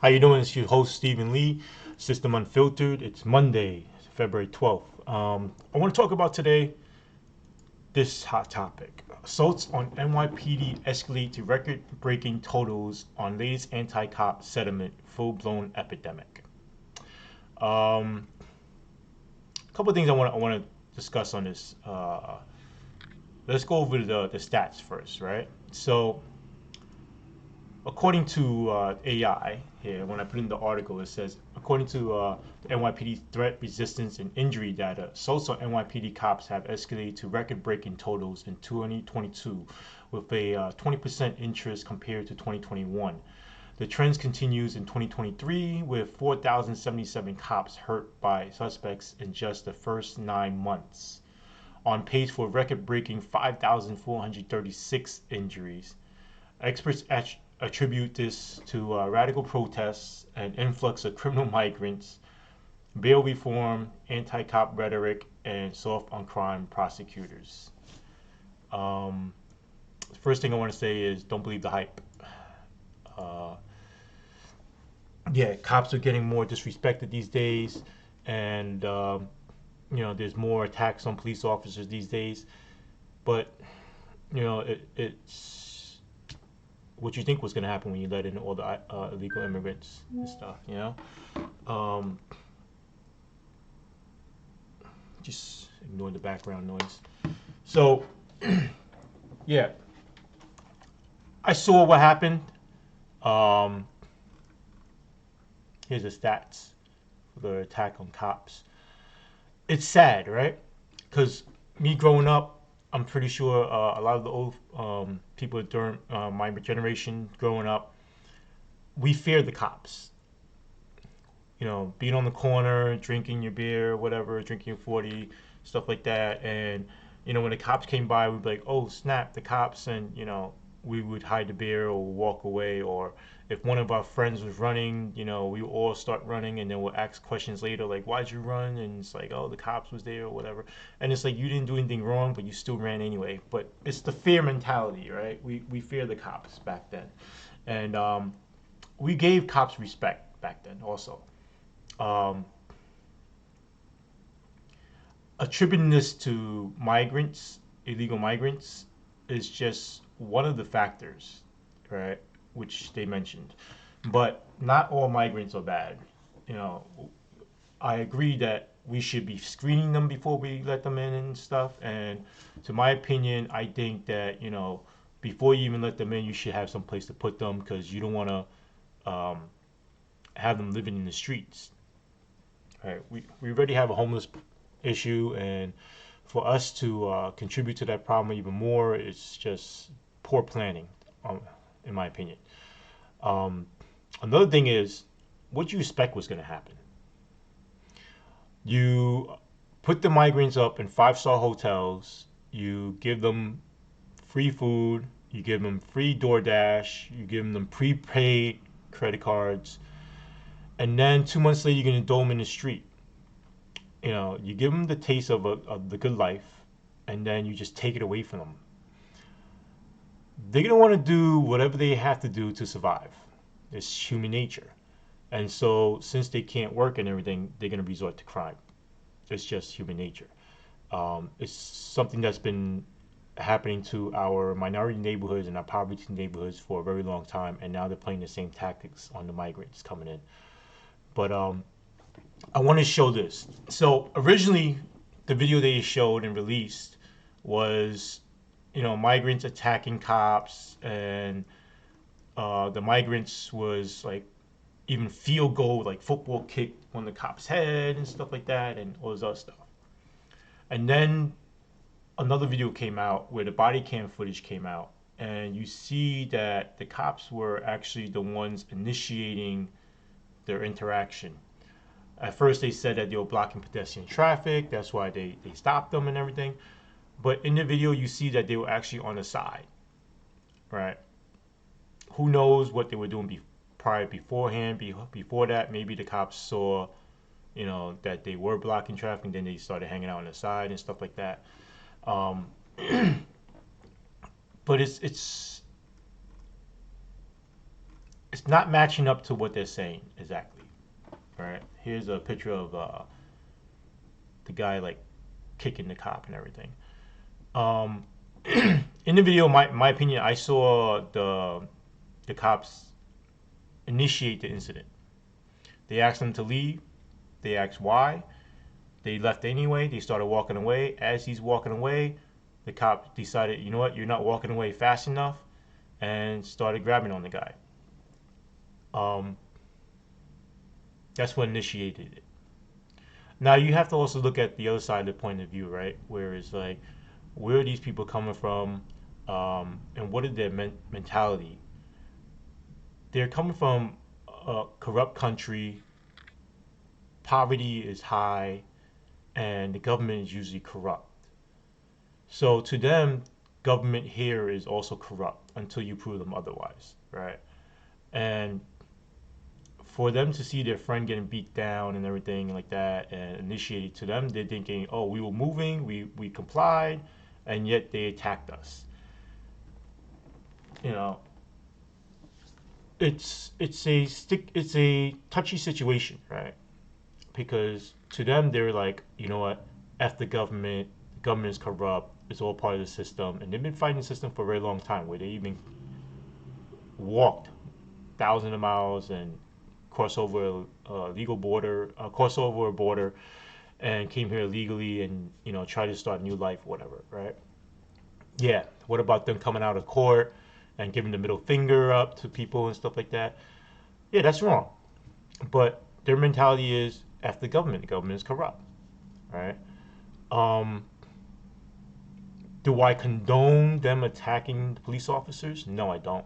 How you doing? It's your host Stephen Lee, System Unfiltered. It's Monday, February 12th. I want to talk about today this hot topic. Assaults on NYPD escalate to record-breaking totals on latest anti-cop settlement, full-blown epidemic. A couple of things I want to discuss on this. Let's go over the stats first, right? So according to AI here, when I put in the article, it says, according to the NYPD threat, resistance, and injury data, assaults on NYPD cops have escalated to record-breaking totals in 2022, with a 20% increase compared to 2021. The trends continues in 2023, with 4,077 cops hurt by suspects in just the first 9 months, on pace for record-breaking 5,436 injuries. Experts attribute this to radical protests, an influx of criminal migrants, bail reform, anti cop rhetoric, and soft on crime prosecutors. Um, First thing I want to say is don't believe the hype. Uh, yeah, cops are getting more disrespected these days, and there's more attacks on police officers these days. But it's what you think was going to happen when you let in all the illegal immigrants and stuff. Um, just ignore the background noise. So, yeah, I saw what happened. Um, Here's the stats for the attack on cops. It's sad, right? Because me growing up, I'm pretty sure a lot of the old people during my generation growing up, we feared the cops. Being on the corner, drinking your beer, whatever, drinking your 40, stuff like that. And, when the cops came by, we'd be like, oh, snap, the cops. And, we would hide the beer or walk away. Or if one of our friends was running, we all start running and then we'll ask questions later, like, why'd you run? And it's like, oh, the cops was there or whatever. And it's like, you didn't do anything wrong, but you still ran anyway. But it's the fear mentality, right? We fear the cops back then. And we gave cops respect back then also. Um, Attributing this to migrants, illegal migrants, is just one of the factors, right? Which they mentioned. But not all migrants are bad. You know, I agree that we should be screening them before we let them in and stuff. And to my opinion, I think that, before you even let them in, you should have some place to put them because you don't want to have them living in the streets. Right? We already have a homeless issue, and for us to contribute to that problem even more, it's just poor planning, um, in my opinion. Um, Another thing is, what you expect was going to happen? You put the migrants up in five-star hotels. You give them free food. You give them free DoorDash. You give them prepaid credit cards, and then 2 months later, you're going to throw them in the street. You give them the taste of the good life, and then you just take it away from them. They're gonna want to do whatever they have to do to survive. It's human nature, and so since they can't work and everything, they're gonna resort to crime. It's just human nature. It's something that's been happening to our minority neighborhoods and our poverty neighborhoods for a very long time, and now they're playing the same tactics on the migrants coming in. But I want to show this. So originally, the video they showed and released was, migrants attacking cops, and the migrants was like even field goal, like football kick on the cop's head and stuff like that, and all this other stuff. And then another video came out where the body cam footage came out, and you see that the cops were actually the ones initiating their interaction. At first, they said that they were blocking pedestrian traffic. That's why they stopped them and everything. But in the video, you see that they were actually on the side, right? Who knows what they were doing beforehand? Before that, maybe the cops saw, that they were blocking traffic, and then they started hanging out on the side and stuff like that. Um, but it's it's not matching up to what they're saying exactly. Right? Here's a picture of the guy like kicking the cop and everything. Um, in the video, my opinion, I saw the cops initiate the incident. They asked him to leave. They asked why. They left anyway. They started walking away. As he's walking away, the cop decided, you know what, you're not walking away fast enough, and started grabbing on the guy. Um, that's what initiated it. Now you have to also look at the other side of the point of view, right? Where it's like, where are these people coming from, and what is their mentality? They're coming from a corrupt country. Poverty is high, and the government is usually corrupt. So to them, government here is also corrupt until you prove them otherwise, right? And for them to see their friend getting beat down and everything like that and initiated to them, they're thinking, oh, we were moving, we complied, and yet they attacked us. You know, it's a touchy situation, right? Because to them they're like, you know what, F the government is corrupt, it's all part of the system, and they've been fighting the system for a very long time, where they even walked thousands of miles and cross over a border, and came here legally, and try to start a new life, whatever, right? Yeah. What about them coming out of court and giving the middle finger up to people and stuff like that? Yeah, that's wrong. But their mentality is F the government. The government is corrupt, right? Um, do I condone them attacking the police officers? No, I don't.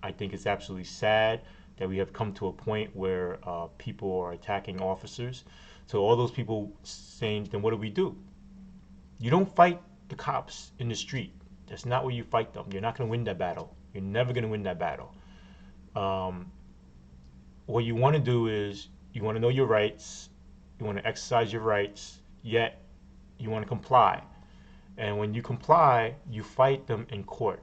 I think it's absolutely sad that we have come to a point where people are attacking officers. So all those people saying, then what do we do? You don't fight the cops in the street. That's not where you fight them. You're not going to win that battle. You're never going to win that battle. Um, what you want to do is you want to know your rights. You want to exercise your rights, yet you want to comply. And when you comply, you fight them in court.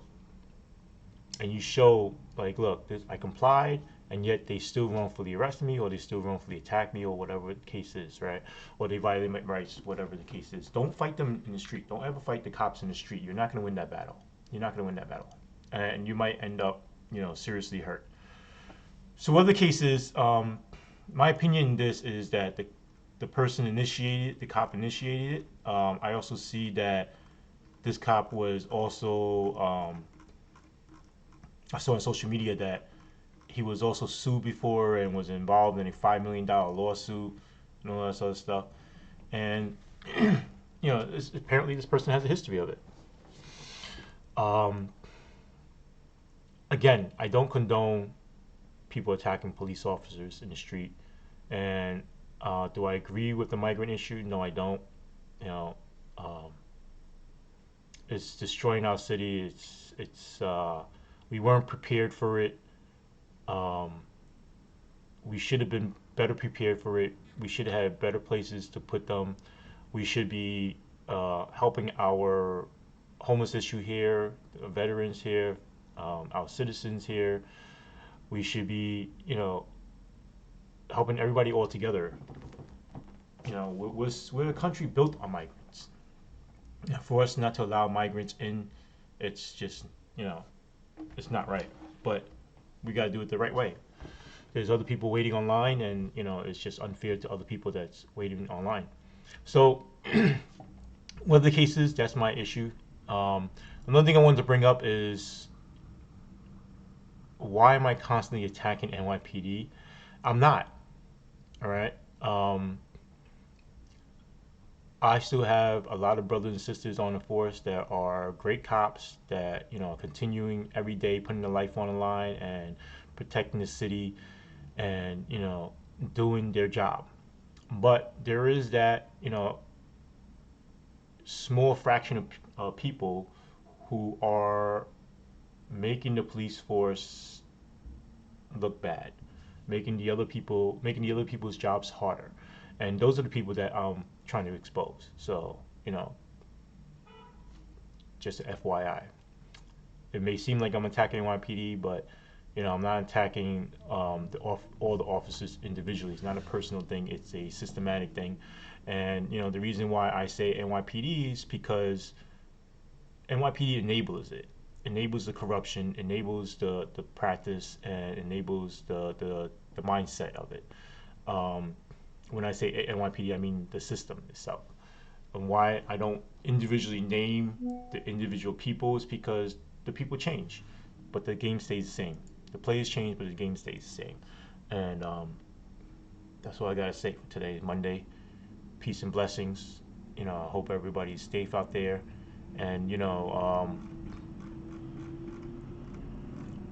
And you show, like, look, I complied, and yet they still wrongfully arrested me, or they still wrongfully attacked me, or whatever the case is, right? Or they violate my rights, whatever the case is. Don't fight them in the street. Don't ever fight the cops in the street. You're not going to win that battle. You're not going to win that battle. And you might end up, seriously hurt. So whatever the case is, my opinion in this is that the person initiated, the cop initiated it. I also see that this cop was also, I saw on social media that he was also sued before and was involved in a $5 million lawsuit and all that sort of stuff. And apparently this person has a history of it. Um, Again, I don't condone people attacking police officers in the street. And do I agree with the migrant issue? No, I don't. You know, um, it's destroying our city. It's we weren't prepared for it. Um, we should have been better prepared for it. We should have had better places to put them. We should be helping our homeless issue here, veterans here, our citizens here. We should be, helping everybody all together. We're a country built on migrants. For us not to allow migrants in, it's just, it's not right. But we got to do it the right way. There's other people waiting online, and it's just unfair to other people that's waiting online. So, whatever the case is, that's my issue. Another thing I wanted to bring up is, why am I constantly attacking NYPD? I'm not. All right. I still have a lot of brothers and sisters on the force that are great cops that are continuing every day, putting their life on the line and protecting the city, and doing their job. But there is that small fraction of people who are making the police force look bad, making the other people's jobs harder, and those are the people that I'm trying to expose. So just FYI, it may seem like I'm attacking NYPD, but I'm not attacking all the officers individually. It's not a personal thing. It's a systematic thing. And the reason why I say NYPD is because NYPD enables the corruption, enables the practice, and enables the mindset of it. Um, when I say NYPD, I mean the system itself. And why I don't individually name the individual people is because the people change, but the game stays the same. The players change, but the game stays the same. And that's all I gotta say for today, Monday. Peace and blessings. I hope everybody's safe out there, and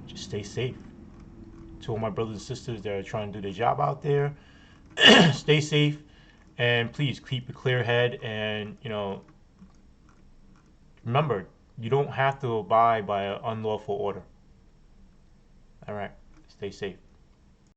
just stay safe. To all my brothers and sisters that are trying to do their job out there, stay safe, and please keep a clear head. And remember, you don't have to abide by an unlawful order. All right, stay safe.